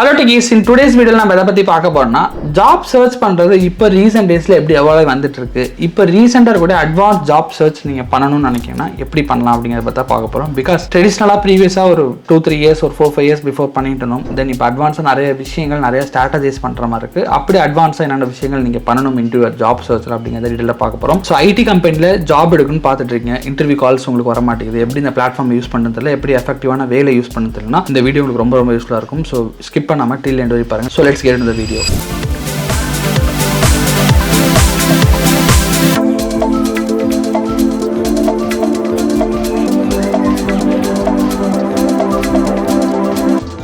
Hello Techies, in today's video நம்ம எதை பத்தி பார்க்க போறோம்னா ஜாப் சர்ச் பண்றது இப்போ ரீசன்ட் டேஸ்ல எப்படி எவால்வ் வந்துட்டு இருக்கு. இப்போ ரீசெண்டா கூட அட்வான்ஸ் ஜாப் சர்ச் நீங்க பண்ணணும்னு நினைக்கிறீங்கன்னா எப்படி பண்ணலாம் அப்படிங்கறத பத்தி பார்க்க போறோம். பிகாஸ் ட்ரெடிஷனலா ப்ரீவியஸா ஒரு 2-3 இயர்ஸ் ஒரு 4-5 இயர்ஸ் பிஃபோர் பண்ணிட்டு இருந்தோம். தென் இப்போ அட்வான்ஸா நிறைய விஷயங்கள் நிறைய ஸ்ட்ராட்டஜிஸ் பண்ற மாதிரி இருக்கு. அப்படி அட்வான்ஸா என்னென்ன விஷயங்கள் நீங்க பண்ணணும் இன்டர்வியூ ஜாப் சர்ச்ல அப்படிங்கறத டீடைலா பார்க்க போறோம். ஸோ ஐடி கம்பெனில ஜாப் எடுக்கணும்னு பார்த்துட்டு இருக்கீங்க, இன்டர்வியூ கால்ஸ் உங்களுக்கு வர மாட்டேங்குது, எப்படி இந்த பிளாட்ஃபார்ம் யூஸ் பண்ணுறதுல எப்படி எஃபெக்டிவான வேலை யூஸ் பண்ணுறதுனா இந்த வீடியோ உங்களுக்கு ரொம்ப ரொம்ப யூஸ்ஃபுல்லாக இருக்கும். ஸோ ஸ்கிப் பண்ணாம டில் எண்ட் வரை பாருங்க. So let's get into the video.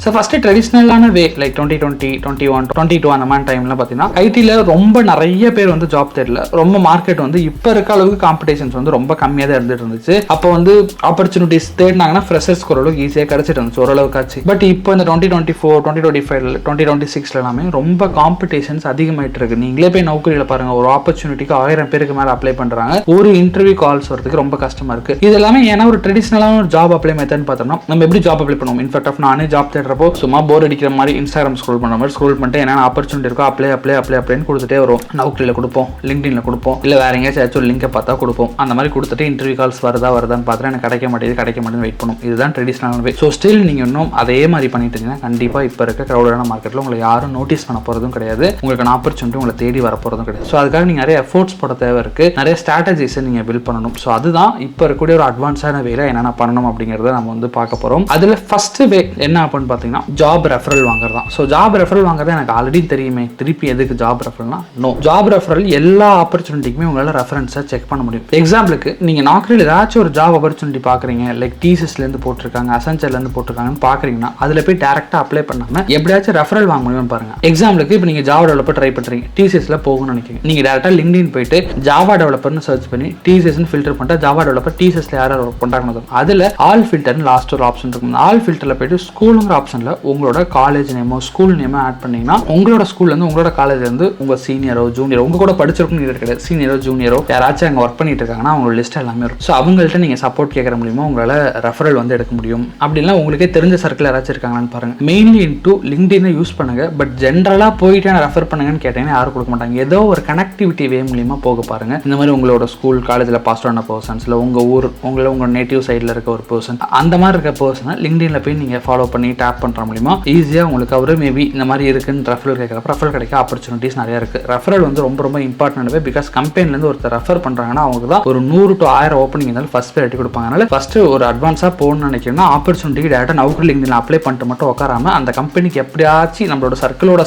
So first ட்ரெடிஷ்னலான வே லைக் 2020, 21, 22 அந்த மாதிரி டைம்லாம் பார்த்தீங்கன்னா ஐடியில் ரொம்ப நிறைய பேர் வந்து ஜாப் தெரியல. ரொம்ப மார்க்கெட் வந்து இப்போ இருக்க அளவுக்கு காம்படிஷன்ஸ் வந்து ரொம்ப கம்மியாக தான் இருந்துட்டு இருந்துச்சு. அப்போ வந்து ஆப்பர்ச்சுனிட்டிஸ் தேடினாங்கன்னா ஃப்ரெஷர்ஸ்க்கு ஓரளவுக்கு ஈஸியாக கிடைச்சிட்டு இருந்துச்சு ஓரளவுக்காச்சு. பட் இப்போ இந்த 2024, 2025, 2026 எல்லாமே ரொம்ப காம்படிஷன்ஸ் அதிகமாயிட்டு இருக்கு. நீங்களே போய் நௌக்கரியில் பாருங்க, ஒரு ஆப்பர்ச்சுனிட்டிக்கு 1000 பேருக்கு மேலே அப்ளை பண்ணுறாங்க. ஒரு இன்டர்வியூ கால்ஸ் வரதுக்கு ரொம்ப கஷ்டமா இருக்கு. இது எல்லாமே ஏன்னா ஒரு ட்ரெடிஷ்னலான ஒரு ஜாப் அப்ளை மெத்தட்னு பார்த்தோம்னா நம்ம எப்படி ஜாப் அப்ளை பண்ணுவோம். இன்ஃபேக்ட் நானே ஜாப் தேடுற சும்மா போர் அடிக்கிற மாதிரி இன்ஸ்டாகிராம் ஸ்க்ரோல் பண்ண மாதிரி ஸ்க்ரோல் பண்ணிட்டு என்னென்ன ஆப்பர்ச்சுனிட்டி இருக்கோ அப்ளைன்னு கொடுத்துட்டே வரும். நௌக்கரியில் கொடுப்போம், லிங்க்டின்ல கொடுப்போம், இல்லை வேற எங்கேயாச்சும் ஒரு லிங்கை பார்த்தா கொடுப்போம். அந்த மாதிரி கொடுத்துட்டு இன்டர்வியூ கால்ஸ் வருதான்னு பார்த்துட்டு எனக்கு கிடைக்க மாட்டேங்குது வெயிட் பண்ணும். இதுதான் ட்ரெடிஷனல் வே. ஸோ ஸ்டில் நீங்கள் இன்னும் அதே மாதிரி பண்ணிட்டு இருந்தீங்கன்னா கண்டிப்பாக இப்போ இருக்க க்ரௌடான மார்க்கெட்டில் உங்களை யாரும் நோட்டீஸ் பண்ண போகிறதும் கிடையாது, உங்களுக்கு ஆப்பர்ச்சுனிட்டி உங்களை தேடி வர போகிறதும் கிடையாது. ஸோ அதுக்காக நீங்கள் நிறைய எஃபோர்ட்ஸ் போட தேவை இருக்குது, நிறைய ஸ்ட்ராட்டஜிஸை நீங்கள் பில்ட் பண்ணணும். ஸோ அதுதான் இப்போ இருக்கக்கூடிய ஒரு அட்வான்ஸான வேலை என்னென்ன பண்ணணும் அப்படிங்கிறத நம்ம வந்து பார்க்க போகிறோம். அதில் ஃபர்ஸ்ட் வே என்ன அப்படின்னு பார்த்தீங்கன்னா ஜாப் ரெஃபரல் வாங்குறதா. ஸோ ஜாப் ரெஃபரல் வாங்குறது எனக்கு ஆல்ரெடி தெரியுமே, திருப்பி எதுக்கு ஜாப் ரெஃபரல்னா நோ. ஜாப் ரெஃபரல் எல்லா ஆப்பர்ச்சுனிட்டிக்குமே உங்களால் ரெஃபரன்ஸை செக் பண்ண முடியும். எக்ஸாம்பிளுக்கு நீங்கள் நாக்ரியில் ஏதாச்சும் ஒரு ஜாப் ஆப்பர்ச்சுனிட்டி பார்க்குறீங்க, லைக் டிசிஎஸ்லேருந்து போட்டிருக்காங்க, அசென்ச்சர்லேருந்து போட்டிருக்காங்கன்னு பார்க்குறீங்கன்னா அதில் போய் டேரெக்டாக அப்ளை பண்ணாமல் எப்படியாச்சும் ரெஃபரல் வாங்க முடியும்னு பாருங்க. எக்ஸாம்பிளுக்கு இப்போ நீங்கள் ஜாவா டெவலப்பர் ட்ரை பண்ணுறீங்க, டிசிஎஸ்ல போகணும்னு நினைக்கிறீங்க, நீங்கள் டேரெக்டாக லிங்க்டின் போயிட்டு ஜாவா டெவலப்பர்னு சர்ச் பண்ணி டிசிஎஸ்ன்னு ஃபில்டர் பண்ணிட்டு ஜாவா டெவலப்பர் டிசிஎஸ்ல யாரும் ஒர்க் பண்ணுறாங்க அதில் ஆல் ஃபில்டர்னு லாஸ்ட் ஒரு ஆப்ஷன் இருக்கும். ஆல் ஃபில்டரில் போயிட்டு ஸ்கூலுங்கிற ஆப்ஷனில் உங்களோட காலேஜ் நேமோ ஸ்கூல் நேமோ ஆட் பண்ணீங்கன்னா உங்களோட ஸ்கூல்லேருந்து உங்களோட காலேஜ்லேருந்து உங்கள் சீனியரோ ஜூனியரோ உங்க கூட படிச்சிருக்கும் கிடையாது, சீனியரோ ஜூனியரோ யாராச்சும் அங்கே ஒர்க் பண்ணிட்டு இருக்காங்கன்னா அவங்களோட லிஸ்ட் எல்லாமே இருக்கும். ஸோ அவங்கள்ட்ட நீங்கள் சப்போர்ட் கேட்கற மூலியமா உங்களால் ரெஃபரல் வந்து எடுக்க முடியும். அப்படின்னா உங்களுக்கே தெரிஞ்ச சர்க்கிள் யாராச்சும் இருக்காங்கன்னு பாருங்க. மெயின்லி இன்டூ லிங்க்டினை யூஸ் பண்ணுங்க. பட் ஜென்ரலாக போயிட்டு ரெஃபர் பண்ணுங்கன்னு கேட்டீங்கன்னா யாரும் கொடுக்க மாட்டாங்க. ஏதோ ஒரு கனெக்டிவிட்டி வே மூலியமா போக பாருங்க. இந்த மாதிரி உங்களோட ஸ்கூல் காலேஜில் பாஸ் ஆன பர்சன்ஸ், இல்லை உங்கள் ஊர் உங்கள் நேட்டிவ் சைடில் இருக்க ஒரு பர்சன், அந்த மாதிரி இருக்க பர்சனை லிங்க்டின்ல போய் நீங்கள் ஃபாலோ பண்ணி டேப் பண்ணுற மூலியமா ஈஸியாக உங்களுக்கு அவர் மேபி இந்த மாதிரி இருக்குன்னு ரெஃபரல் கேட்குறப்ப ரெஃபரல் கிடைக்க ஆப்பர்ச்சுனிட்டிஸ் நிறைய இருக்குது. ரெஃபரல் வந்து ரொம்ப ரொம்ப இம்பார்ட்டன்ட். பிகாஸ் கம்பெனிலேருந்து ஒருத்தர் ரெஃபர் பண்ணுறாங்கன்னா அவங்க தான் ஒரு 100 to 1000 ஓப்பனிங் இருந்தாலும் ஃபர்ஸ்ட் ப்ரையாரிட்டி கொடுப்பாங்க. அதனால ஃபர்ஸ்ட் ஒரு அட்வான்ஸாக போகணும்னு நினைக்கிறேன்னா ஆப்பர்ச்சுனிட்டி டேரெக்டாக நௌக்கரி லிங்க்டின்ல அப்ளை பண்ணிட்டு மட்டும் உட்காராம அந்த கம்பெனிக்கு எப்படியாச்சும் நம்மளோட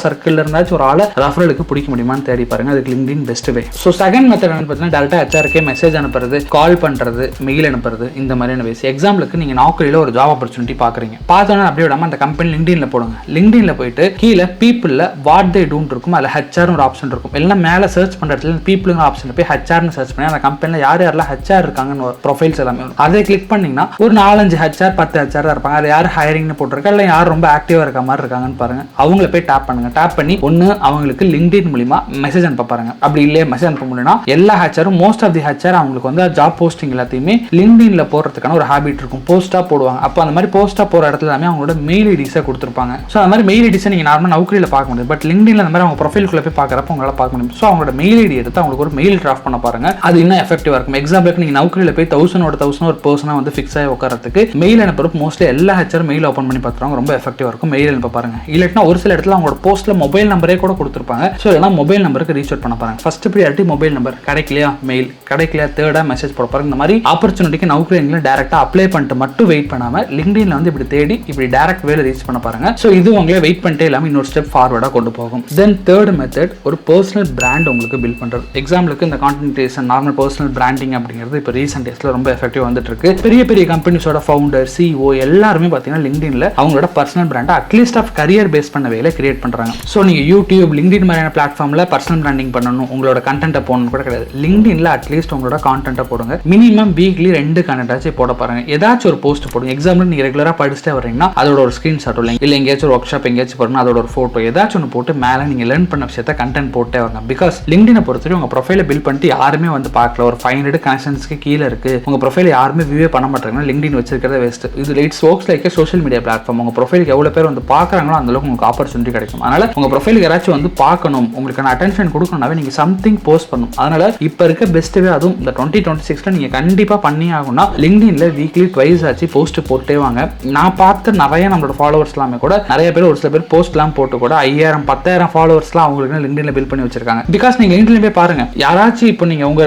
சர்க்கிள் இருந்தாச்சும் ஒரு ஆளை ரெஃபரலுக்கு பிடிக்க முடியுமான்னு தேடி பாருங்க. அதுக்கு LinkedIn best way. So second method என்ன பார்த்தீங்கன்னா டேரெக்டாக ஹெச்ஆர்க்கே மெசேஜ் அனுப்புறது, கால் பண்ணுறது, மெயில் அனுப்புறது, இந்த மாதிரியான வேஸ். எக்ஸாம்பிளுக்கு நீங்கள் நௌக்கரியில் ஒரு ஜாப் ஆப்பர்ச்சுனிட்டி பார்க்குறீங்க, பார்த்தோன்னா அப்படியே விடாமல் அந்த கம்பெனி லிங்க்டின்ல போடுங்க. லிங்க்டின்ல போயிட்டு கீழே பீப்புளில் வாட் தே டூன்னு இருக்கும், அதில் ஹெச்ஆர்னு ஒரு ஆப்ஷன் இருக்கும். எல்லாம் மேலே சர்ச் பண்ணுற இடத்துல பீப்புளுங்கிற ஆப்ஷன் போய் ஹெச்ஆர்னு சர்ச் பண்ணி அந்த கம்பெனியில் யாரெல்லாம் ஹெச்ஆர் இருக்காங்கன்னு ப்ரொஃபைல்ஸ் எல்லாமே வரும். அதை கிளிக் பண்ணிங்கன்னா ஒரு 4-5 ஹெச்ஆர் 10 ஹெச்ஆர் தான் இருப்பாங்க. அது யார் ஹையரிங்னு போட்டிருக்கா இல்லை யார் ரொம்ப ஆக்டிவாக இருக்க மாதிரி இருக்காங்கன்னு பாருங்க. அவங்கள போய் டேப் பண்ணுங்க. டேப் பண்ணி ஒன்று அவங்களுக்கு லிங்க்டின் மூலியமா மெசேஜ் அனுப்ப பாருங்க. அப்படி இல்லையே மெசேஜ் அனுப்ப முடியும்னா எல்லா ஹெச்ஆரும் மோஸ்ட் ஆஃப் தி ஹெச்ஆர் அவங்களுக்கு வந்து ஜாப் போஸ்டிங் எல்லாத்தையுமே லிங்க்டின்ல போடுறதுக்கான ஒரு ஹேபிட் இருக்கும், போஸ்டா போடுவாங்க. அப்போ அந்த மாதிரி போஸ்டா போற இடத்துல எல்லாமே அவங்களோட மெயில் ஐடிஸை கொடுத்துருப்பாங்க. ஸோ அந்த மாதிரி மெயில் ஐடிஸை நீங்கள் நார்மலாக நௌக்கரியில் பார்க்க முடியும். பட் லிங்க்டின்ல அந்த மாதிரி அவங்க ப்ரொஃபைல்குள்ள போய் பார்க்குறப்ப உங்களால் பார்க்க முடியும். ஸோ அவங்களோட மெயில் ஐடி எடுத்து அவங்களுக்கு ஒரு மெயில் டிராஃப்ட் பண்ண பாருங்க. அது இன்னும் எஃபெக்டிவா இருக்கும். எக்ஸாம்பிளுக்கு நீங்கள் நௌக்கரியில் போய் 1000 ஒரு பர்சனாக வந்து ஃபிக்ஸ் ஆகி உட்காரத்துக்கு மெயில் அனுப்புறப்ப மோஸ்ட்லி எல்லா ஹெச்ஆர் மெயில் ஓப்பன் பண்ணி பார்த்துருவாங்க. ரொம்ப எஃபெக்டிவா இருக்கும். மெயில் அனுப்ப பாருங்க. இல்லாட்டினா ஒரு சில இடத்துல அவங்களோட போஸ்ட்ல மொபைல் நம்பரே கூட கொடுத்துருப்பாங்க. ஸோ இல்லைனா மொபைல் நம்பருக்கு ரீச் அவுட் பண்ண பாருங்க. ஃபர்ஸ்ட் ப்ரியாரிட்டி மொபைல் நம்பர், கிடைக்கலையா மெயில், கிடைக்கலையா தேர்டா மெசேஜ் போட பாருங்க. இந்த மாதிரி ஆப்பர்ச்சுனிட்டிக்கு நௌக்கரியில் டேரக்டா அப்ளை பண்ணிட்டு மட்டும் வெயிட் பண்ணாம லிங்க்டின்ல வந்து இப்படி தேடி இப்படி டேரக்ட் வேலை ரீச் பண்ண பாருங்க. ஸோ இது உங்களே வெயிட் பண்ணிட்டே இல்லாமல் இன்னொரு ஸ்டெப் ஃபார்வர்டாக கொண்டு போகும். தென் தேர்ட் மெத்தட் ஒரு பர்சனல் பிராண்ட் உங்களுக்கு பில்ட் பண்ணுறது. எக்ஸாம்பிளுக்கு இந்த content creation normal personal branding அப்படிங்கிறது இப்போ ரீசெண்ட் டேஸில் ரொம்ப எஃபெக்டிவ் வந்துட்டு இருக்கு. பெரிய பெரிய கம்பெனிஸோட ஃபவுண்டர், சிஇஓ எல்லாருமே பார்த்தீங்கன்னா லிங்க்டின்ல அவங்களோட பர்சனல் பிராண்டை அட்லீஸ்ட் ஆஃப் கரியர் பேஸ் பண்ண வேலை கிரியேட் பண்ணுறாங்க. ஸோ நீங்கள் யூடியூப், லிங்க்டின் மாதிரியான பிளாட்ஃபார்மில் பர்சனல் பிராண்டிங் பண்ணணும், உங்களோட கண்டென்ட்டை போடணும் கூட கிடையாது. லிங்க்டின்ல அட்லீஸ்ட் உங்களோட கான்டென்ட்டை போடுங்க. மினிமம் வீக்லி 2 கண்டென்ட்டாச்சும் போட பாருங்க. ஏதாச்சும் ஒரு போஸ்ட் போடுங்க. எக்ஸாம்பிள் நீங்கள் ரெகுலராக படிச்சுட்டே வரீங்கன்னா அதோட ஒரு ஸ்கிரீன் ஸ்க்ரீன்ஷாட் இல்லை எங்கேயாச்சும் ஒரு ஒர்க் ஷாப் எங்கேயாச்சும் போறோம்னா அதோட ஒரு ஃபோட்டோ ஏதாச்சும் ஒன்று போட்டு மேலே நீங்கள் லேர்ன் பண்ண விஷயத்தை கண்டென்ட் போட்டே வாங்க. பிகாஸ் லிங்க்டினை பொறுத்தவரை உங்கள் ப்ரொஃபைலை பில்ட் பண்ணிட்டு யாருமே வந்து பார்க்கல, ஒரு 500 கனெக்ஷன்ஸ்க்கு கீழே இருக்கு, உங்கள் ப்ரொஃபைல் யாருமே வியூவே பண்ண மாட்டாங்கன்னா லிங்க்டின் வச்சிருக்கிறத வேஸ்ட். இது it's works like social media platform. உங்கள் ப்ரொஃபைலுக்கு எவ்வளோ பேர் வந்து பார்க்குறாங்களோ அந்த அளவுக்கு உங்களுக்கு ஆப்பர்ச்சுனிட்டி கிடைக்கும். அதனால உங்கள் ப்ரொஃபைலுக்கு யாராச்சும் வந்து பார்க்கணும், உங்களுக்கான அட்டென்ஷன் கொடுக்கணும்னாவே நீங்கள் சம்திங் போஸ்ட் பண்ணணும். அதனால இப்போ இருக்க பெஸ்ட்டுவே அதுவும் இந்த 2026 நீங்கள் கண்டிப்பாக பண்ணி ஆகும்னா லிங்க்டின்ல வீக்லி ட்வைஸ் ஆச்சு போஸ்ட் போட்டே வாங்க. நான் பார்த்து நிறைய நம்மளோட ஃபாலோவர்ஸ் எல்லாமே கூட நிறைய பேர் ஒரு சில பேர் போஸ்ட்லாம் போட்டு கூட 5000 10,000 ஃபாலோவர்ஸ்லாம் அவங்களுக்கு லிங்க்டின்ல பில்ட் பண்ணி வச்சிருக்காங்க. பிகாஸ் நீங்க லிங்க்டின்ல போய் பாருங்க, யாராச்சும் இப்போ நீங்க உங்க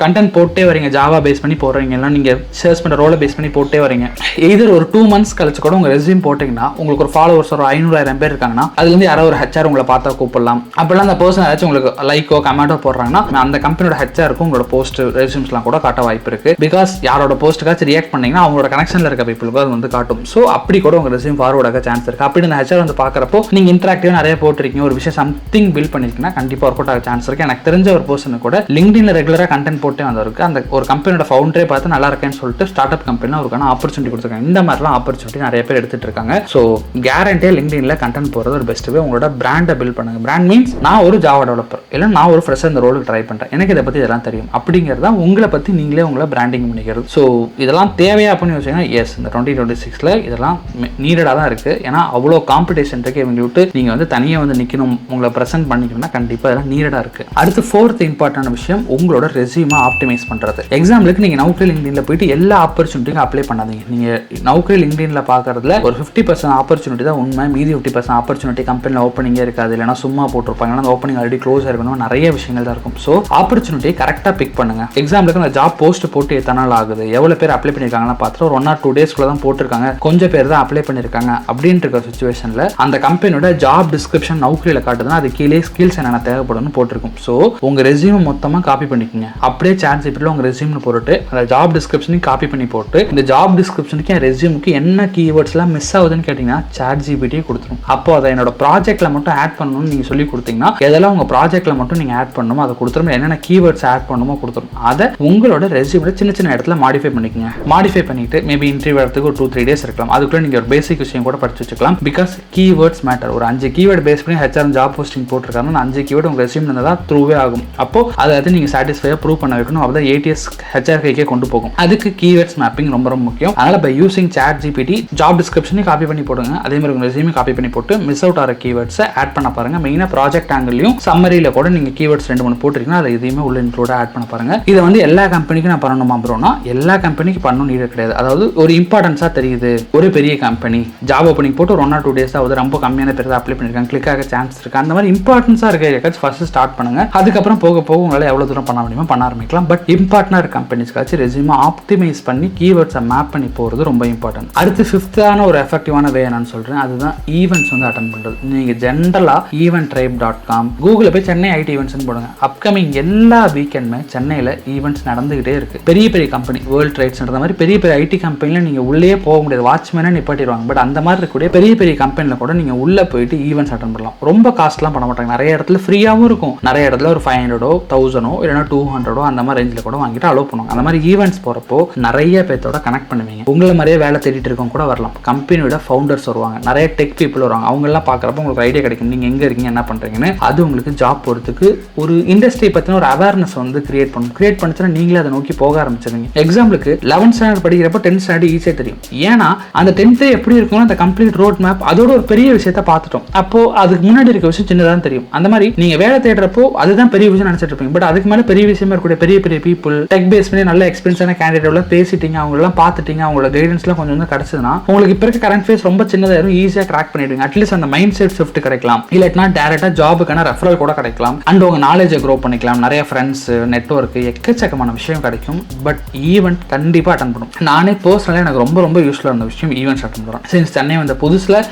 கண்டென்ட் போட்டே வரீங்க, ஜாவா பேஸ் பண்ணி போடுறீங்க, எல்லாம் நீங்க சர்ச் பண்ற ரோலை பேஸ் பண்ணி போட்டே வரீங்க, எதர் ஒரு 2 months கழிச்சு கூட உங்க ரெஸ்யூம் போட்டீங்கன்னா உங்களுக்கு ஒரு ஃபாலோவர்ஸ் ஒரு 500,000 பேர் இருக்காங்கன்னா அதுல இருந்து யாராவது ஒரு HR உங்களை பார்த்தா கூப்பிடலாம். அப்பெல்லாம் அந்த பர்சன் ஏதாச்சும் உங்களுக்கு லைக்கோ கமெண்டோ போடுறாங்கன்னா அந்த கம்பெனியோட HRக்கும் உங்களோட போஸ்ட் ரெஸ்யூம்ஸ்லாம் கூட காட்ட வாய்ப்பு இருக்கு. பிகாஸ் யாரோட போஸ்ட்டுக்காச்சும் ரியாக்ட் பண்ணீங்கன்னா அவங்களோட கனெக்ஷன்ல இருக்க பீப்புளுக்கு அது வந்து காட்டும். ஸோ அப்படி கூட உங்க ரெஸ்யூம் ஃபார்வர்ட் ஆக சான்ஸ் இருக்கு. அப்படி இந்த HR வந்து பார்க்குறப்போ நீங்க இன்டராக்டிவா நிறைய போட்டிருக்கீங்க, ஒரு விஷயம் சம்திங் பில்ட் பண்ணிருக்கீங்கன்னா கண்டிப்பா ஒர்க் அவுட் ஆக சான்ஸ் இருக்கு. எனக்கு தெரிஞ்ச ஒரு பர்சன் கூட லிங்க்டின்ல ரெகுலரா கண்டென்ட் போட்டே வந்தவருக்கு அந்த ஒரு கம்பெனியோட ஃபவுண்டரே பார்த்து நல்லா இருக்கேன்னு சொல்லிட்டு ஸ்டார்ட் அப் கம்பெனில அவருக்கான ஆப்பர்ச்சுனிட்டி கொடுத்துருக்காங்க. இந்த மாதிரிலாம் ஆப்பர்ச்சுனிட்டி நிறைய பேர் எடுத்துட்டு இருக்காங்க. ஸோ கேரண்டியா லிங்க்டின்ல கண்டென்ட் போறது ஒரு பெஸ்ட் வே. உங்களோட பிராண்டை பில்ட் பண்ணுங்க. பிராண்ட் மீன்ஸ் நான் ஒரு ஜாவா டெவலப்பர், இல்லை நான் ஒரு ஃப்ரெஷர் இந்த ரோலுக்கு ட்ரை பண்றேன், எனக்கு இதை பத்தி இதெல்லாம் தெரியும் அப்படிங்கிறதா உங்களை பத்தி நீங்களே உங்களை பிராண்டிங் பண்ணிக்கிறது. ஸோ இதெல்லாம் தேவையா அப்படின்னு யோசிச்சீங்கன்னா எஸ், இந்த 2026 இதெல்லாம் நீடடாக தான் இருக்கு. ஏன்னா அவ்வளோ காம்படிஷன் இருக்கு. இவங்க விட்டு நீங்க வந்து தனியாக வந்து நிற்கணும், உங்களை ப்ரெசென்ட் பண்ணிக்கணும்னா கண்டிப்பாக இதெல்லாம் நீடடாக இருக்கு. அடுத்து 4th இம்பார்ட்டன்ட் விஷயம் உங்களோட ரெஸ்யூமை ஆப்டிமைஸ் பண்றது. எக்ஸாம்பிளுக்கு நீங்க நௌக்கரி லிங்க்டின்ல போயிட்டு எல்லா ஆப்பர்ச்சுனிட்டிக்கும் அப்ளை பண்ணாதீங்க. நீங்க நௌக்கரி லிங்க்டின்ல பார்க்கறதுல ஒரு 50% ஆப்பர்ச்சுனிட்டி தான் உண்மை, மீதி 50% ஆப்பர்ச்சுனிட்டி கம்பெனியில் ஓப்பனிங்கே இருக்காது, இல்லைனா சும்மா போட்டிருப்பாங்க, அந்த ஓப்பனிங் ஆல்ரெடி க்ளோஸ் ஆயிருக்கணும், நிறைய விஷயங்கள் தான் இருக்கும். ஸோ ஆப்பர்ச்சுனிட்டியை கரெக்டாக பிக் பண்ணுங்க. எக்ஸாம்பிளுக்கு அந்த ஜாப் போஸ்ட் போட்டு எத்தனை நாள் ஆகுது, எவ்வளோ பேர் அப்ளை பண்ணியிருக்காங்கன்னா பார்த்துட்டு ஒரு 1 or 2 days தான் போட்டிருக்காங்க, கொஞ்சம் பேர் தான் அப்ளை பண்ணியிருக்காங்க அப்படின்ற இருக்கிற சுச்சுவேஷனில் அந்த கம்பெனியோட ஜாப் டிஸ்கிரிப்ஷன் நௌக்கரியில் காட்டுதுன்னா அது கீழே ஸ்கில்ஸ் என்னென்ன தேவைப்படும்னு போட்டிருக்கும். ஸோ உங்கள் ரெஸ்யூமை மொத்தமாக காப்பி பண்ணிக்கோங்க. அப்படியே ChatGPTல உங்கள் ரெஸ்யூம்னு போட்டு அந்த ஜாப் டிஸ்கிரிப்ஷனையும் காப்பி பண்ணி போட்டு இந்த ஜாப் டிஸ்கிரிப்ஷனுக்கு என் ரெஸ்யூமுக்கு என்ன கீவேர்ட்ஸ்லாம் மிஸ் ஆகுதுன்னு கேட்டிங்கன்னா ChatGPT கொடுத்துரும். அப்போ அதை என்னோட ப்ராஜெக்ட்டில் மட்டும் ஆட் பண்ணணும்னு நீங்கள் சொல்லி கொடுத்தீங்கன்னா எதெல்லாம் உங்கள் ப்ராஜெக்ட்டில் மட்டும் நீங்கள் ஆட் பண்ணணுமோ அதை கொடுத்துரும், என்னென்ன கீவேர்ட்ஸ் ஆட் பண்ணணுமோ கொடுத்துரும். அதை உங்களோட ரெஸ்யூமில் சின்ன சின்ன இடத்துல மாடிஃபை பண்ணிக்கோங்க. மாடிஃபை பண்ணிட்டு மேபி இன்டர்வியூ வரதுக்கு ஒரு 2-3 days இருக்கலாம். அதுக்குள்ளே நீங்கள் ஒரு பேசிக் விஷயம் கூட படிச்சு வச்சுக்கலாம். Because keywords matter. ஒரு 5 கீவேர்ட் பேஸ் பண்ணி HR ஜாப் போஸ்டிங் போட்டிருக்காங்க, 5 கீவேர்ட் உங்கள் ரெஸ்யூம் இருந்தால் த்ரூவே ஆகும். அப்போ அதை நீங்கள் சாட்டிஸ்ஃபையாக ப்ரூவ் பண்ண வைக்கணும். அப்போ ATS HR கைக்கே கொண்டு போகும். அதுக்கு கீவேர்ட்ஸ் மேப்பிங் ரொம்ப ரொம்ப முக்கியம். அதனால பை யூசிங் ChatGPT ஜாப் டிஸ்கிரிப்ஷனையும் காப்பி பண்ணி போடுங்க, அதே மாதிரி உங்கள் ரெஸ்யூமே காப்பி பண்ணி போட்டு மிஸ் அவுட் ஆகிற கீவேர்ட்ஸை ஆட் பண்ண பாருங்க. மெயினாக ப்ராஜெக்ட் ஆங்கிலையும் சம்மரியில் கூட நீங்கள் கீவேர்ட்ஸ் 2-3 போட்டிருக்கீங்கன்னா அதை எதையுமே உள்ள இன்க்ளூட் ஆட் பண்ண பாருங்க. இதை வந்து எல்லா கம்பெனிக்கும் நான் பண்ணணுமா ப்ரோனா, எல்லா கம்பெனிக்கு பண்ணணும் நீடு கிடையாது. அதாவது ஒரு இம்பார்ட்டன்ஸாக தெரியுது, ஒரு பெரிய கம்பெனி ஜாப் ஓப்பனிங் போட்டு ஒரு 1 or 2 days ஆகுது, ரொம்ப கம்மியான பேர் தான் அப்ளை பண்ணிருக்காங்க, கிளிக் ஆக சான்ஸ் இருக்கு, அந்த மாதிரி இம்பார்ட்டன்ஸாக இருக்க ஃபர்ஸ்ட் ஸ்டார்ட் பண்ணுங்க. அதுக்கப்புறம் போக போக உங்களால் எவ்வளோ தூரம் பண்ண முடியுமோ பண்ண ஆரம்பிக்கலாம். பட் இம்பார்ட்டன்டாக இருக்க கம்பெனிஸ்க்காச்சு ரெஸ்யூமை ஆப்டிமைஸ் பண்ணி கீவேர்ட்ஸை மேப் பண்ணி போகிறது ரொம்ப இம்பார்ட்டன்ட். அடுத்து 5th ஒரு எஃபெக்டிவான வே என்னன்னு சொல்கிறேன், அதுதான் ஈவெண்ட்ஸ் வந்து அட்டன் பண்ணுறது. நீங்கள் ஜென்ரலாக eventtribe.com கூகுளில் போய் சென்னை ஐடி ஈவெண்ட்ஸ்னு போடுங்க. அப்கமிங் எல்லா வீக்கெண்டுமே சென்னையில் ஈவெண்ட்ஸ் நடந்துகிட்டே இருக்கு. பெரிய பெரிய கம்பெனி வேர்ல்ட் ட்ரேட்ஸ்ன்ற மாதிரி பெரிய பெரிய ஐடி கம்பெனியில் நீங்கள் உள்ளே போக முடியாது, வாட்ச்மேனே நிப்பாட்டிடுவாங்க. பட் அந்த மாதிரி இருக்கக்கூடிய பெரிய பெரிய கம்பெனியில் கூட நீங்கள் உள்ளே போயிட்டு ஈவெண்ட்ஸ் அட்டன் பண்ணலாம். ரொம்ப காஸ்ட்லாம் பண்ண மாட்டாங்க. நிறைய இடத்துல ஃப்ரீயாகவும் இருக்கும், நிறைய இடத்துல ஒரு 500 1000 இல்லைனா 200 அந்த மாதிரி ரேஞ்சில் கூட வாங்கிட்டு அலோவ் பண்ணுவாங்க. அந்த மாதிரி ஈவெண்ட்ஸ் போகிறப்போ நிறைய பேர்த்தோட கனெக்ட் பண்ணுவீங்க. உங்களை மாதிரியே வேலை தேடிட்டு இருக்கவங்க கூட வரலாம். கம்பெனியோட ஃபவுண்டர்ஸ் வருவாங்க, நிறைய டெக் பீப்புள் வருவாங்க. அவங்கெல்லாம் பார்க்குறப்ப உங்களுக்கு ஐடியா கிடைக்கும், நீங்கள் எங்கே இருக்கீங்க என்ன பண்ணுறீங்கன்னு. அது உங்களுக்கு ஜாப் போகிறதுக்கு ஒரு இண்டஸ்ட்ரி பற்றின ஒரு அவேர்னஸ் வந்து கிரியேட் பண்ணும். கிரியேட் பண்ணிச்சுன்னா நீங்களே அதை நோக்கி போக ஆரம்பிச்சிருங்க. எக்ஸாம்பிளுக்கு 11th ஸ்டாண்டர்ட் படிக்கிறப்ப 10th ஸ்டாண்டர்ட் ஈஸியாக தெரியும். ஏன்னா அந்த 10th எப்படி இருக்கும்னு அந்த கம்ப்ளீட் ரோட் மேப் அதோட ஒரு பெரிய விஷயத்தை பார்த்துட்டோம். அப்போ அதுக்கு முன்னாடி இருக்க விஷயம் சின்னதாக தெரியும். அந்த மாதிரி நீங்க வேலை தேடுறப்போ அதுதான் பெரிய விஷயம் நினைச்சிட்டு இருப்பீங்க. பட் அதுக்கு மேலே பெரிய விஷயமா இருக்கக்கூடிய பெரிய பெரிய பீப்புள் டெக் பேஸ் பண்ணி நல்ல எக்ஸ்பீரியன்ஸான கேண்டிடேட் பேசிட்டீங்க, அவங்களெல்லாம் பார்த்துட்டீங்க, அவங்களோட கைடன்ஸ்லாம் கொஞ்சம் வந்து கிடைச்சதுன்னா உங்களுக்கு இப்போ இருக்க கரண்ட் ஃபேஸ் ரொம்ப சின்னதாக ஈஸியாக கிராக் பண்ணிடுவீங்க. அட்லீஸ்ட் அந்த மைண்ட் செட் ஷிஃப்ட் கிடைக்கலாம், இல்லாட்டினா டேரக்டாக ஜாபுக்கான ரெஃபரல் கூட கிடைக்கலாம். அண்ட் உங்க நாலேஜை க்ரோ பண்ணிக்கலாம். நிறைய ஃப்ரெண்ட்ஸ் நெட்வொர்க் எக்கச்சக்கமான விஷயம் கிடைக்கும். பட் ஈவெண்ட் கண்டிப்பாக அட்டன் பண்ணும். நானே பர்சனலாக எனக்கு ரொம்ப ரொம்ப யூஸ்ஃபுல்லாக இருந்த விஷயம் ஈவெண்ட்ஸ் அட்டன் பண்ணுறேன். சின்ஸ் சென்னை வந்த புதுசில்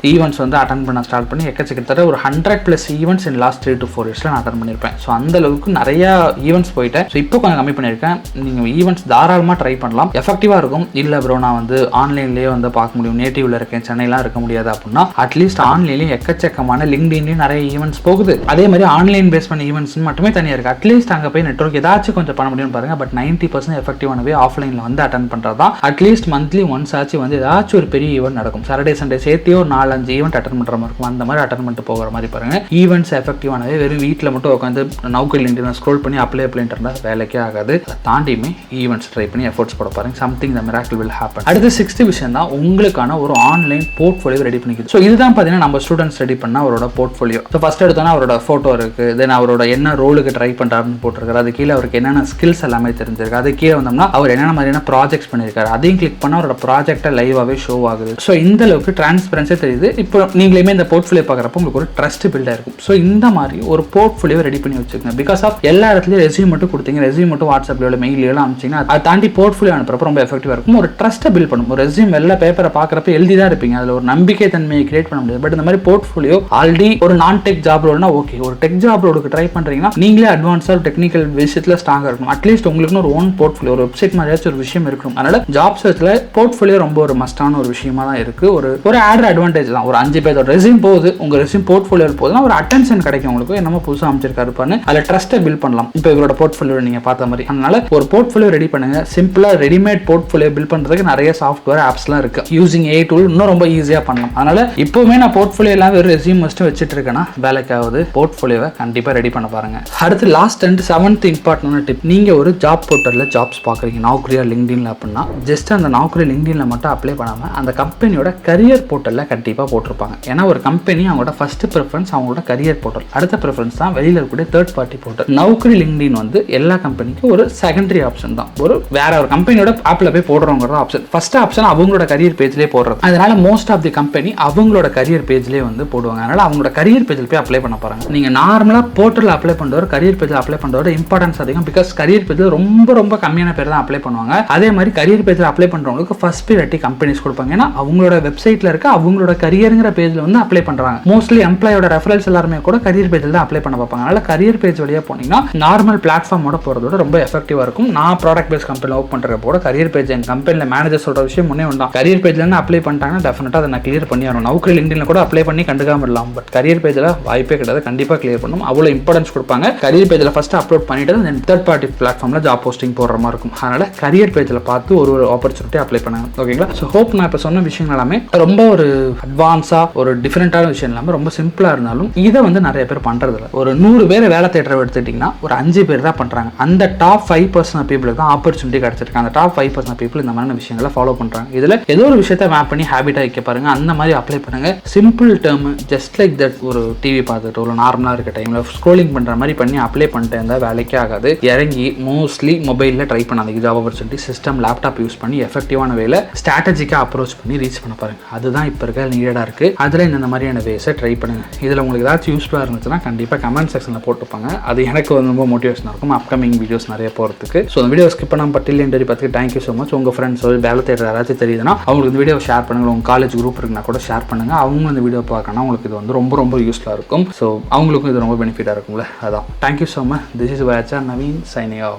ஈவெண்ட்ஸ் வந்து அட்டன் பண்ண ஸ்டார்ட் பண்ணி எக்கச்சக்கிட்ட ஒரு 100+ events in last 3 to 4 years நான் அட்டன் பண்ணியிருப்பேன். ஸோ அந்த அளவுக்கு நிறைய ஈவெண்ட்ஸ் போயிட்டேன். ஸோ இப்போ கொஞ்சம் கம்மி பண்ணியிருக்கேன். நீங்கள் ஈவெண்ட்ஸ் தாராளமாக ட்ரை பண்ணலாம், எஃபெக்டிவாக இருக்கும். இல்லை ப்ரோ நான் வந்து ஆன்லைன்லேயே வந்து பார்க்க முடியும், நேட்டிவ்ல இருக்கேன், சென்னைலாம் இருக்க முடியாது அப்படின்னா அட்லீஸ்ட் ஆன்லைன்லேயும் எக்கச்சக்கமான லிங்க்டின்லேயும் நிறைய ஈவெண்ட்ஸ் போகுது. அதே மாதிரி ஆன்லைன் பேஸ் பண்ண ஈவெண்ட்ஸ் மட்டுமே தனியாக இருக்குது. அட்லீஸ்ட் அங்கே போய் நெட்வொர்க் ஏதாச்சும் கொஞ்சம் பண்ண முடியும்னு பாருங்க. பட் 90% எஃபெக்டிவானவே ஆஃப்லைனில் வந்து அட்டன் பண்ணுறது தான். அட்லீஸ்ட் மந்த்லி ஒன்ஸ் ஆச்சு வந்து ஏதாச்சும் ஒரு பெரிய ஈவெண்ட் நடக்கும். சாட்டர்டே சண்டே சேர்த்தே ஒரு 4-5 ஈவெண்ட் அட்டன் பண்ணுற மாதிரி இருக்கும். அந்த மாதிரி அட்டன் பண்ணிட்டு போகிற மாதிரி பாருங்க. ஈவெண்ட்ஸ் எஃபெக்டிவானவே வெறும் வீட்டில் மட்டும் உட்காந்து நௌக்கரி லிங்க்டின் ஸ்க்ரோல் பண்ணி அப்ளைன்ட்டு இருந்தால் வேலைக்கே ஆகாது. அதை தாண்டியுமே ஈவெண்ட்ஸ் ட்ரை பண்ணி எஃபோர்ட்ஸ் போட பாருங்க. Something the miracle will happen. அடுத்து 6th விஷயம் தான் உங்களுக்கான ஒரு ஆன்லைன் போர்ட்ஃபோலியோ ரெடி பண்ணிக்குது. ஸோ இதுதான் பார்த்தீங்கன்னா நம்ம ஸ்டூடெண்ட்ஸ் ரெடி பண்ண அவரோட போர்ட்ஃபோலியோ. ஸோ ஃபர்ஸ்ட் எடுத்தோன்னா அவரோட ஃபோட்டோ இருக்கு, தென் அவரோட என்ன ரோலுக்கு ட்ரை பண்ணுறாருன்னு போட்டிருக்காரு, அது கீழே அவருக்கு என்னென்ன ஸ்கில்ஸ் எல்லாமே தெரிஞ்சிருக்கு, அது கீழே வந்தோம்னா அவர் என்னென்ன மாதிரியான ப்ராஜெக்ட்ஸ் பண்ணியிருக்காரு, அதையும் கிளிக் பண்ண அவரோட ப்ராஜெக்டை லைவாகவே ஷோ ஆகுது. ஸோ இந்த அளவுக்கு டிரான்ஸ்பரன்ஸே தெரியுது. இப்போ நீங்களுமே இந்த போர்ட்ஃபோலியோ பார்க்குறப்போ உங்களுக்கு ஒரு ட்ரஸ்ட் பில்டாக இருக்கும். ஸோ இந்த மாதிரி ஒரு போர்ட்ஃபோலியோ ரெடி பண்ணி வச்சுக்கோங்க. பிகாஸ் ஆஃப் எல்லா இடத்துலையும் ரெஸ்யூம் மட்டும் கொடுத்தீங்க, ரெஸ்யூம் மட்டும் வாட்ஸ்அப்ல மெயிலியெல்லாம் அனுப்பிச்சிங்கன்னா அதை தாண்டி போர்ட்ஃபோலியோ அனுப்புறப்ப ரொம்ப எஃபெக்டிவாக இருக்கும். ஒரு ட்ரஸ்ட்டை பில்ட் பண்ணும். ஒரு ரெஸ்யூம் எல்லா பேப்பரை பார்க்குறப்ப எழுதி தான் இருப்பீங்க, அதில் ஒரு நம்பிக்கை தன்மையை கிரியேட் பண்ண முடியாது. பட் இந்த மாதிரி போர்ட்ஃபோலியோ ஆல்ரெடி ஒரு நான் டெக் ஜாப் ரோல்னா ஓகே, ஒரு டெக் ஜாப் ரோலுக்கு ட்ரை பண்ணுறீங்கன்னா நீங்களே அட்வான்ஸாக டெக்னிக்கல் விஷயத்தில் ஸ்ட்ராங்காக இருக்கும். அட்லீஸ்ட் உங்களுக்கு ஒரு ஓன் போர்ட்ஃபோலியோ, ஒரு வெப்சைட் மாதிரியாச்சும் ஒரு விஷயம் இருக்கணும். அதனால ஜாப் சர்ச்ல போர்ட்ஃபோலியோ ரொம்ப ஒரு மஸ்டான ஒரு விஷயமா தான் இருக்கு. ஒரு ஆட் அட்வான்டேஜ் தான். ஒரு 5 பேரோட ரெஸ்யூம் போகுது, உங்க ரெஸ்யூம் போர்ட்ஃபோலியோ போகுதுன்னா ஒரு அட்டென்ஷன் கிடைக்கும் உங்களுக்கு. என்னமோ புதுசாக அமைச்சிருக்காரு பாருங்க, அதில் ட்ரஸ்ட்டை பில்ட் பண்ணலாம். இப்போ இவரோட போர்ட்ஃபோலியோ நீங்க பார்த்த மாதிரி. அதனால ஒரு போர்ட்ஃபோலியோ ரெடி பண்ணுங்க. சிம்பிளா ரெடிமேட் போர்ட்ஃபோலியோ பில்ட் பண்றதுக்கு நிறைய சாஃப்ட்வேர் ஆப்ஸ்லாம் இருக்கு. யூசிங் ஏ டூல் இன்னும் ரொம்ப ஈஸியா பண்ணலாம். அதனால இப்போவுமே நான் போர்ட்ஃபோலியோ எல்லாம் ஒரு ரெஸ்யூம் மட்டும் வச்சுட்டு இருக்கேன்னா வேலைக்காவது போர்ட்ஃபோலியோவை கண்டிப்பா ரெடி பண்ண பாருங்க. அடுத்து last and 7th important tip, நீங்க ஒரு ஜாப் போர்ட்டல்ல ஜாப்ஸ் பாக்குறீங்க, நௌக்கரியா லிங்க்டின்ல அப்படின்னா ஜஸ்ட் அந்த நௌக்கரி லிங்க்டின்ல மட்டும் அப்ளை பண்ணாம அந்த கம்பெனியோட கரியர் போர்ட்டல்ல கண்டிப்பா போட்டிருப்பாங்க. ஏன்னா ஒரு கம்பெனி அவங்களோட ஃபர்ஸ்ட் ப்ரிஃபரன்ஸ் அவங்களோட கரியர் போர்ட்டல், அடுத்த ப்ரிஃபரன்ஸ் தான் வெளியில இருக்கக்கூடிய தேர்ட் பார்ட்டி போர்ட்டல். நௌக்கரி லிங்க்டின் வந்து எல்லா கம்பெனிக்கும் ஒரு செகண்டரி ஆப்ஷன் தான். ஒரு வேற ஒரு கம்பெனியோட ஆப்ல போய் போடுறவங்க ஆப்ஷன். ஃபர்ஸ்ட் ஆப்ஷன் அவங்களோட கரியர் பேஜ்லேயே போடுறது. அதனால மோஸ்ட் ஆஃப் தி கம்பெனி அவங்களோட கரியர் பேஜ்லேயே வந்து போடுவாங்க. அதனால அவங்களோட கரியர் பேஜில் போய் அப்ளை பண்ண பாருங்க. நீங்க நார்மலா போர்ட்டல் அப்ளை பண்றவர் கரியர் பேஜில் அப்ளை பண்றதோட இம்பார்ட்டன்ஸ் அதிகம். பிகாஸ் கரியர் பேஜில் ரொம்ப ரொம்ப கம்மியான பேர் தான் அப்ளை பண்ணுவாங்க. அதே மாதிரி கரியர் பேஜில் அப்ளை பண்றவங்களுக்கு ஃபர்ஸ்ட் ப்ரையாரிட்டி கம்பெனிஸ் கொடுப்பாங்க. ஏன்னா அவங்களோட வெப்சைட்ல இருக்க அவங்களோட கரியர்ங்கிற பேஜ்ல வந்து அப்ளை பண்றாங்க. மோஸ்ட்லி எம்ப்ளாயோட ரெஃபரன்ஸ் எல்லாருமே கூட கரியர் பேஜில் தான் அப்ளை பண்ண பார்ப்பாங்க. அதனால கரியர் பேஜ் வழியா போனீங்கன்னா நார்மல் பிளாட்ஃபார்மோட போறதோட ரொம்ப எஃபெக்டிவா இருக்கும். நான் ப்ராடக்ட் பேஸ் கம்பெனியில் ஒர்க் பண்றப்ப கூட கரியர் பேஜ் என் கம்பெனியில் மேனேஜர் சொல்ற விஷயம் முன்னே வந்தான். கரியர் பேஜ்ல இருந்து அப்ளை பண்ணிட்டாங்கன்னா டெஃபினட்டா அதை நான் கிளியர் பண்ணி ஆகணும். நௌக்கரி லிங்க்டின்ல கூட அப்ளை பண்ணி கண்டுக்காம விடலாம். பட் கரியர் பேஜ்ல வாய்ப்பே கிடையாது, கண்டிப்பா கிளியர் பண்ணணும். அவ்வளவு இம்பார்ட்டன்ஸ் கொடுப்பாங்க. கரியர் பேஜ்ல ஃபர்ஸ்ட் அப்லோட் பண்ணிட்டு தென் தேர்ட் பார்ட்டி பிளாட்ஃபார்ம்ல ஜாப் போஸ்டிங் போடுற மாதிரி இருக்கும். அதனால கரியர் பேஜ்ல பார்த்து ஒரு ஆப்பர்ச்சுனிட்டி அப்ளை பண்ணுங்க. ஓகேங்களா? ஸோ ஹோப் நான் இப்போ சொன்ன விஷயங்கள் எல்லாமே ரொம்ப ஒரு அட்வான்ஸா ஒரு டிஃபரெண்டான விஷயம் இல்லாமல் ரொம்ப சிம்பிளா இருந்தாலும் இதை வந்து நிறைய பேர் பண்றது இல்லை. ஒரு 100 பேர் வேலை தேடுறவ எடுத்துட்டீங்கன்னா ஒரு 5 பேர் தான் பண்றாங்க. அந்த டாப் 5% பீப்புளுக்கு தான் ஆப்பர்ச்சுனிட்டி கிடைச்சிருக்கு. அந்த டாப் 5% பீப்புள் இந்த மாதிரி விஷயங்களை ஃபாலோ பண்றாங்க. இதுல ஏதோ ஒரு விஷயத்தை மேப் பண்ணி ஹேபிட்டா வைக்க பாருங்க. அந்த மாதிரி அப்ளை பண்ணுங்க. Simple term just like that. ஒரு டிவி பார்த்துட்டு ஒரு நார்மலா இருக்க டைம்ல ஸ்க்ரோலிங் பண்ற மாதிரி பண்ணி அப்ளை பண்ணிட்டு இருந்தா வேலைக்கே ஆகாது. இறங்கி மோஸ்ட்லி மொபைல்ல ட்ரை பண்ணாதீங்க. Job opportunity system laptop use பண்ணி எஃபெக்டிவான வேலை ஸ்ட்ராட்டஜிக்கா அப்ரோச் பண்ணி ரீச் பண்ண பாருங்க. அதுதான் இப்போ இருக்க நீடா இருக்கு. அதுல இந்த மாதிரியான வேஸை ட்ரை பண்ணுங்க. இதுல உங்களுக்கு ஏதாச்சும் யூஸ்ஃபுல்லா இருந்துச்சுன்னா கண்டிப்பா கமெண்ட் செக்ஷன்ல போட்டுப்பாங்க. அது எனக்கு ரொம்ப மோட்டிவேஷனா இருக்கும் அப்கமிங் வீடியோஸ் நிறைய போறதுக்கு. ஸோ அந்த வீடியோ ஸ்கிப் பண்ணாம பட்டியல் என்ட்ரி பார்த்துக்கு தேங்க்யூ ஸோ மச். உங்க ஃப்ரெண்ட்ஸ் வேலை தேடுற யாராச்சும் தெரியுதுன்னா அவங்களுக்கு இந்த வீடியோ ஷேர் பண்ணுங்க. உங்க காலேஜ் குரூப் இருக்குன்னா கூட ஷேர் பண்ணுங்க. அவங்க இந்த வீடியோ பார்க்கணும் உங்களுக்கு இது வந்து ரொம்ப ரொம்ப யூஸ்ஃபுல்லா இருக்கும். ஸோ அவங்களுக்கும் இது ரொம்ப பெனிஃபிட்டா இருக்கும்ல. அதான் thank you so much. This is வயாச்சா நவீன் சைனிங் ஆஃப்.